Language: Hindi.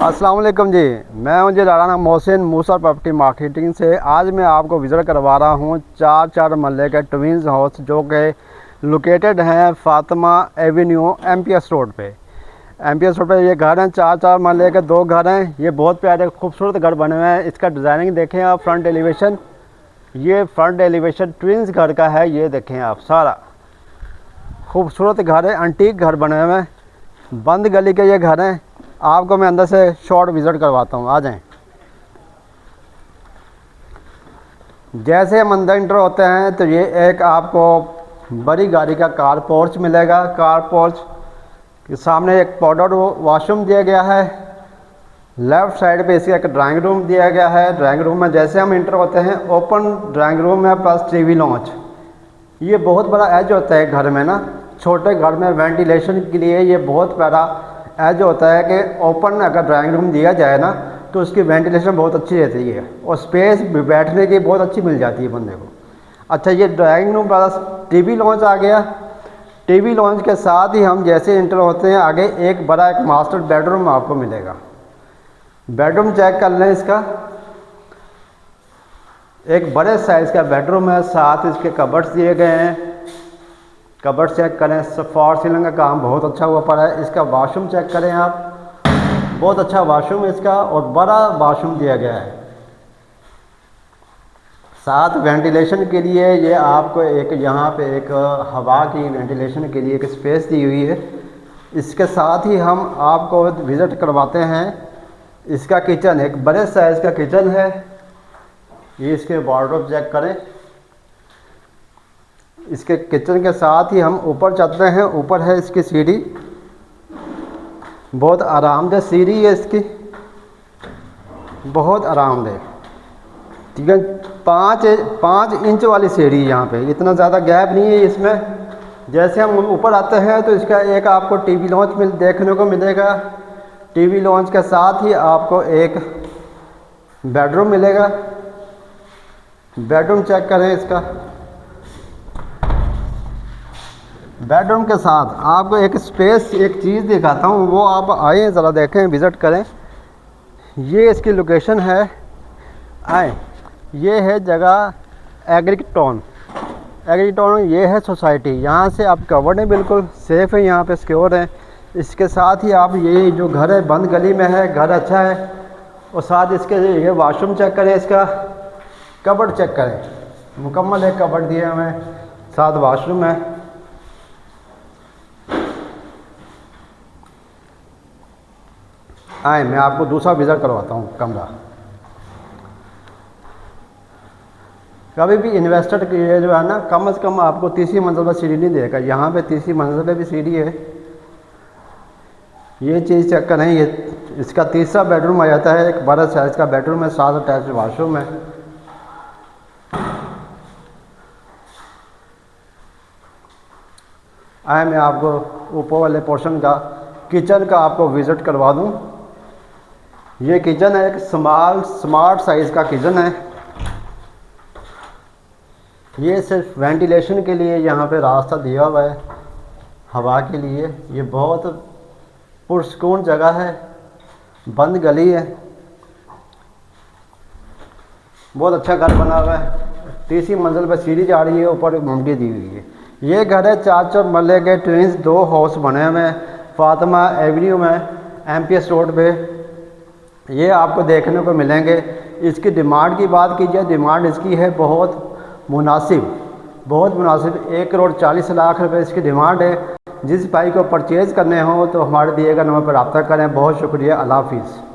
अस्सलाम वालेकुम जी। मैं हूं जी राना मोहसिन मूसा प्रॉपर्टी मार्केटिंग से। आज मैं आपको विज़िट करवा रहा हूं चार महल्ले के ट्विंस हाउस जो कि लोकेटेड हैं फातिमा एवेन्यू एमपीएस रोड पे। एमपीएस रोड पे ये घर हैं, चार महल्ले के 2 घर हैं। ये बहुत प्यारे खूबसूरत घर बने हुए हैं। इसका डिज़ाइनिंग देखें आप, फ्रंट एलिवेशन, ये फ्रंट एलिवेशन ट्विंस घर का है। ये देखें आप, सारा खूबसूरत घर है, एंटीक घर बने हुए हैं, बंद गली के ये घर हैं। आपको मैं अंदर से शॉर्ट विज़िट करवाता हूँ, आ जाएं। जैसे हम अंदर इंटर होते हैं तो ये एक आपको बड़ी गाड़ी का कार पोर्च मिलेगा। कार पोर्च के सामने एक पाउडर वॉशरूम दिया गया है। लेफ़्ट साइड पे इसका एक ड्राइंग रूम दिया गया है। ड्राइंग रूम में जैसे हम इंटर होते हैं ओपन ड्राइंग रूम है प्लस टीवी लॉन्च। ये बहुत बड़ा एज होता है घर में ना, छोटे घर में वेंटिलेशन के लिए ये बहुत बड़ा एज होता है कि ओपन अगर ड्राइंग रूम दिया जाए ना तो उसकी वेंटिलेशन बहुत अच्छी रहती है और स्पेस बैठने की बहुत अच्छी मिल जाती है बंदे को। अच्छा, ये drawing room plus TV launch आ गया। टीवी लॉन्च के साथ ही हम जैसे इंटर होते हैं आगे एक बड़ा एक मास्टर बेडरूम आपको मिलेगा। बेडरूम चेक कर लें इसका, एक बड़े साइज़ का बेडरूम है, साथ इसके कबर्ड्स दिए गए हैं। कबर्ड चेक करें, फॉर सीलिंग का काम बहुत अच्छा हुआ पड़ा है। इसका वॉशरूम चेक करें आप, बहुत अच्छा वॉशरूम है इसका और बड़ा वॉशरूम दिया गया है। साथ वेंटिलेशन के लिए ये आपको एक यहाँ पे एक हवा की वेंटिलेशन के लिए एक स्पेस दी हुई है। इसके साथ ही हम आपको विज़िट करवाते हैं इसका किचन, एक बड़े साइज़ का किचन है। ये इसके वार्डरोब चेक करें। इसके किचन के साथ ही हम ऊपर चलते हैं। ऊपर है इसकी सीढ़ी, बहुत आरामदेह सीढ़ी है इसकी, बहुत आरामदेह। ठीक है, 5 इंच वाली सीढ़ी, यहाँ पे इतना ज़्यादा गैप नहीं है इसमें। जैसे हम ऊपर आते हैं तो इसका एक आपको टीवी लॉन्च देखने को मिलेगा। टीवी लॉन्च के साथ ही आपको एक बेडरूम मिलेगा। बेडरूम चेक करें इसका। बेडरूम के साथ आपको एक स्पेस, एक चीज़ दिखाता हूँ, वो आप आए ज़रा देखें, विज़िट करें। ये इसकी लोकेशन है, आए, ये है जगह एग्रीटाउन। एग्रीटाउन ये है सोसाइटी, यहाँ से आप कवर्ड हैं, बिल्कुल सेफ़ है, यहाँ पे सिक्योर है। इसके साथ ही आप ये जो घर है बंद गली में है, घर अच्छा है। और साथ इसके ये वाशरूम चेक करें, इसका कबर्ड चेक करें, मुकम्मल एक कबर्ड दिए हमें, साथ वाशरूम है। आए, मैं आपको दूसरा विज़िट करवाता हूँ कमरा। कभी भी इन्वेस्टर के लिए जो है ना, कम से कम आपको तीसरी मंजिल पर सीढ़ी नहीं देगा। यहाँ पे तीसरी मंजिल पे भी सीढ़ी है। ये चीज़ चेक करें, ये इसका तीसरा बेडरूम आ जाता है, एक बड़ा साइज़ का बेडरूम है, साथ अटैच वाशरूम है। आए, मैं आपको ऊपर वाले पोर्शन का किचन का आपको विज़िट करवा दूँ। ये किचन है, एक स्मार्ट साइज़ का किचन है। ये सिर्फ वेंटिलेशन के लिए यहाँ पे रास्ता दिया हुआ है, हवा के लिए। ये बहुत पुरसकून जगह है, बंद गली है, बहुत अच्छा घर बना हुआ है। तीसरी मंजिल पर सीढ़ी जा रही है, ऊपर ममटी दी हुई है। ये घर है चार महल्ले के ट्विंस 2 हाउस बने हुए हैं फातिमा एवेन्यू में, एमपीएस रोड पे। ये आपको देखने को मिलेंगे। इसकी डिमांड की बात कीजिए, डिमांड इसकी है बहुत मुनासिब, बहुत मुनासिब। 1,40,00,000 रुपये इसकी डिमांड है। जिस भाई को परचेज़ करने हो तो हमारे दिए गए नंबर पर रब्ता करें। बहुत शुक्रिया, अल्लाह हाफिज़।